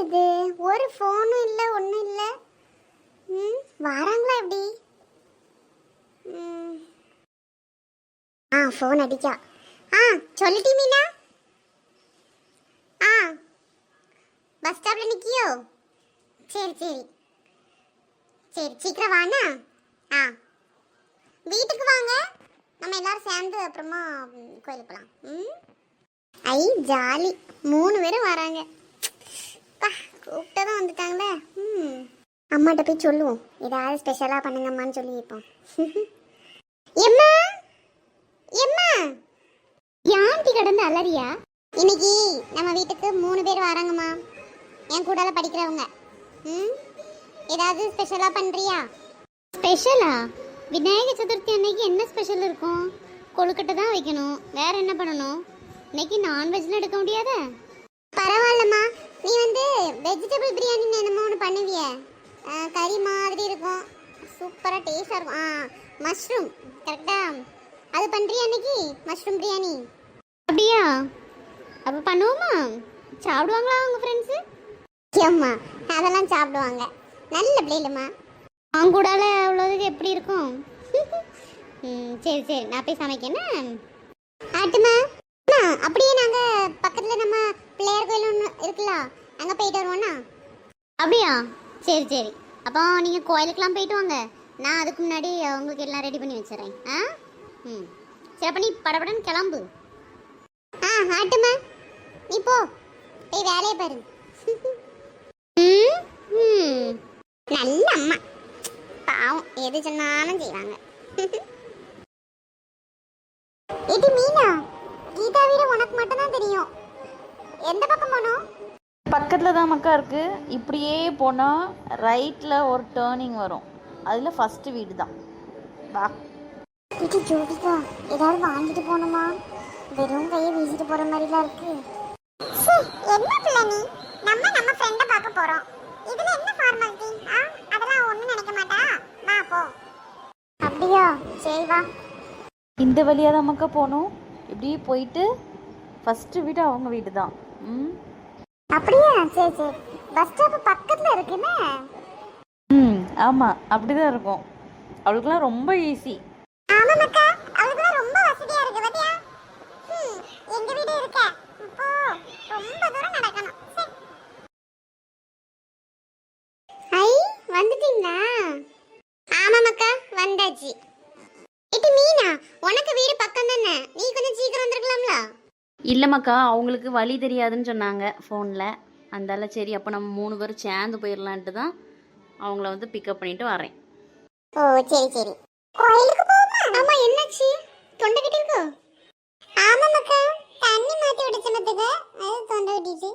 இது ஒரு ஃபோனும் இல்லை ஒன்றும் இல்லை. வராங்களா எப்படி? ஃபோன் அடிக்கா. சொல்லிட்டி மீனா? பஸ் ஸ்டாப்ல நிக்கியோ? சரி சரி சரி, சீக்கிரம் வாண்ணா. வீட்டுக்கு வாங்க, நம்ம எல்லாரும் சேர்ந்து அப்புறமா கோயிலுக்கு போகலாம். ஐ ஜாலி, 3 பேரும் வராங்க. கூப்பிட்டதும் வந்துட்டாங்களே. அம்மாட்ட போய் சொல்லுவோம், ஏதாவது ஸ்பெஷலாக பண்ணுங்கம்மான்னு சொல்லி வைப்போம். எம்மா எம்மா, யாண்டி கடந்து அலறியா? இன்னைக்கு நம்ம வீட்டுக்கு 3 பேர் வராங்கம்மா, என் கூடால படிக்கிறவங்க. ஏதாவது ஸ்பெஷலாக பண்ணுறியா? ஸ்பெஷலா? விநாயகர் சதுர்த்தி அன்னைக்கு என்ன ஸ்பெஷல் இருக்கும்? கொழுக்கட்டை தான் வைக்கணும், வேற என்ன பண்ணணும்? இன்னைக்கு நான்வெஜ்லாம் எடுக்க முடியாத? பரவாயில்லம்மா, நீ வெஜிடபிள் பிரியாணின்னு என்னமோ ஒன்று பண்ணுவிய, கறி மாதிரி இருக்கும், சூப்பராக டேஸ்டாக இருக்கும். மஷ்ரூம் கரெக்டா? அது பண்ணுறியா அன்னைக்கு? மஷ்ரூம் பிரியாணி. அப்படியா? அப்போ பண்ணுவோமா? சாப்பிடுவாங்களா உங்கள் ஃப்ரெண்ட்ஸு? ஏம்மா, அதெல்லாம் சாப்பிடுவாங்க, நல்ல பிள்ளைலம்மா. அவங்க கூடால அவ்வளோதுக்கு எப்படி இருக்கும்? சரி சரி, நான் போய் சமைக்கணும். ஆட்டுமா, அப்படியே நாங்கள் பக்கத்தில் நம்ம பிள்ளையார் கோயில் ஒன்று இருக்குல்ல, அங்கே போயிட்டு வருவோண்ணா. அப்படியா? சரி சரி, அப்போ நீங்கள் கோயிலுக்கெலாம் போயிட்டு வாங்க, நான் அதுக்கு முன்னாடி உங்களுக்கு எல்லாம் ரெடி பண்ணி வச்சிடறேன். சரி, அப்போ நீ படபடன்னு கிளம்பு. ஆட்டுமா, நீ போ, போய் வேலையை பாரு. நல்ல அம்மா, பாவம், எது சொன்னாலும் செய்வாங்க. இது மீனா, கீதா வீடு உனக்கு மட்டும் தான் தெரியும். எந்த பக்கம் போனோம்? பக்கத்தில் தான் மக்கா இருக்கு. இப்படியே போனால் ரைட்டில் ஒரு டேர்னிங் வரும், அதில் ஃபஸ்ட்டு வீடு தான். வா. இது ஜோதிகா, ஏதாவது வாங்கிட்டு போகணுமா? வெறும் கையை வீசிட்டு போகிற மாதிரிலாம் இருக்கு. என்ன பிள்ளை நீ? நம்ம ஃப்ரெண்டை பார்க்க போகிறோம், இதில் என்ன ஃபார்மாலிட்டி? அதெல்லாம் ஒன்றும் நினைக்க மாட்டா, வா போ. அப்படியா? சரி வா. இந்த வழியாக தான் மக்கா போகணும். இப்படியே போயிட்டு ஃபஸ்ட்டு வீடு அவங்க வீடு தான். அப்படியா? சரி சரி, பஸ் ஸ்டாப் பக்கத்தில் இருக்குன்னு. ஆமாம், அப்படி தான் இருக்கும். அவளுக்குலாம் ரொம்ப ஈஸி. ஆமாம் மக்கா, அவளுக்குலாம் ரொம்ப வசதியாக இருக்கு. பாத்தியா, எங்கள் வீடு இருக்க இப்போ ரொம்ப தூரம் நடக்கணும். ஐ, வந்துட்டீங்களா? ஆமாம் மக்கா, வந்தாச்சு. இது மீனா, உனக்கு வீடு பக்கம் தானே, நீ கொஞ்சம் சீக்கிரம் வந்துருக்கலாம்ல? இல்லை மக்கா, அவங்களுக்கு வழி தெரியாதுன்னு சொன்னாங்க ஃபோனில். அந்தால சரி, அப்போ நம்ம 3 பேரும் சேர்ந்து போயிடலான்ட்டு தான் அவங்கள பிக்கப் பண்ணிட்டு வரேன். ஓ சரி சரி, கோயிலுக்கு போமா? ஆமா, என்னாச்சு? தொண்டை கிட்ட இருக்கோ? ஆமா மக்கா, தண்ணி மாத்தி விடுச்சு மத்துக்கு, அது தொண்டை விட்டுச்சு.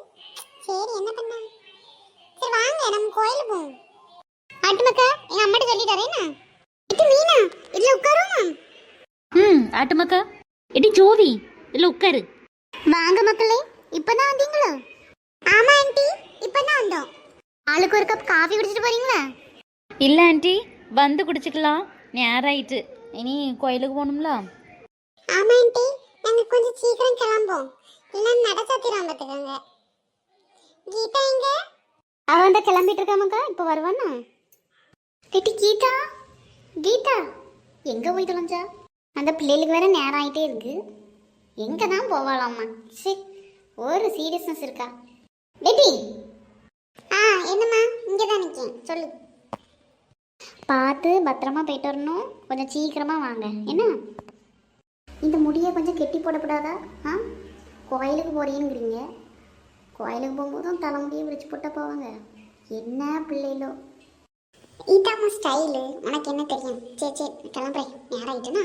சரி, என்ன பண்ண? சரி வாங்க, நம்ம கோயிலுக்கு போவோம். ஆட்டு மக்கா, எங்க அம்மாட்ட சொல்லிட்டு வரேனா? இது மீனா, இதுல உட்காருமா? ஆட்டு மக்கா. எடி ஜோதி, இதில் உட்காரு. வாங்க மக்களே, இப்பதான் வந்தீங்களோ? ஆமா ஆண்டி, இப்பதான் வந்தோம். ஆளுக்கு ஒரு கப் காஃபி குடிச்சிட்டு போறீங்களா? இல்லை ஆண்டி, வந்து குடிச்சிக்கலாம், நேரம் ஆயிட்டு, இனி கோயிலுக்கு போகணும்ல. ஆமா ஆண்டி, நாங்க கொஞ்சம் சீக்கிரம் கிளம்போம், இல்லைன்னா நட சாத்திரம் பார்த்துக்கோங்க. கீதா எங்க? அவன் தான் கிளம்பிட்டு இருக்காமக்கா, இப்போ வருவானா? கேட்டி கீதா, கீதா எங்க போய் தொலைஞ்சா? அந்த பிள்ளைகளுக்கு வேற நேரம் ஆகிட்டே இருக்கு, எங்கே தான் போவாளாம்மா? சரி, ஒரு சீரியஸ்னஸ் இருக்கா? பேட்டி. என்னம்மா, இங்கே தான் நிற்கேன், சொல்லு. பார்த்து பத்திரமா போயிட்டு வரணும், கொஞ்சம் சீக்கிரமாக வாங்க என்ன? இந்த முடியை கொஞ்சம் கெட்டி போடக்கூடாதா? கோயிலுக்கு போகிறீங்கிறீங்க, கோயிலுக்கு போகும்போதும் தலைமுடியை விரிச்சு போட்ட போவாங்க, என்ன பிள்ளைகளோ. இதாம்மா ஸ்டைலு, உனக்கு என்ன தெரியும்? சரி சரி, கிளம்புறேன், நேரம் ஆகிட்டுனா.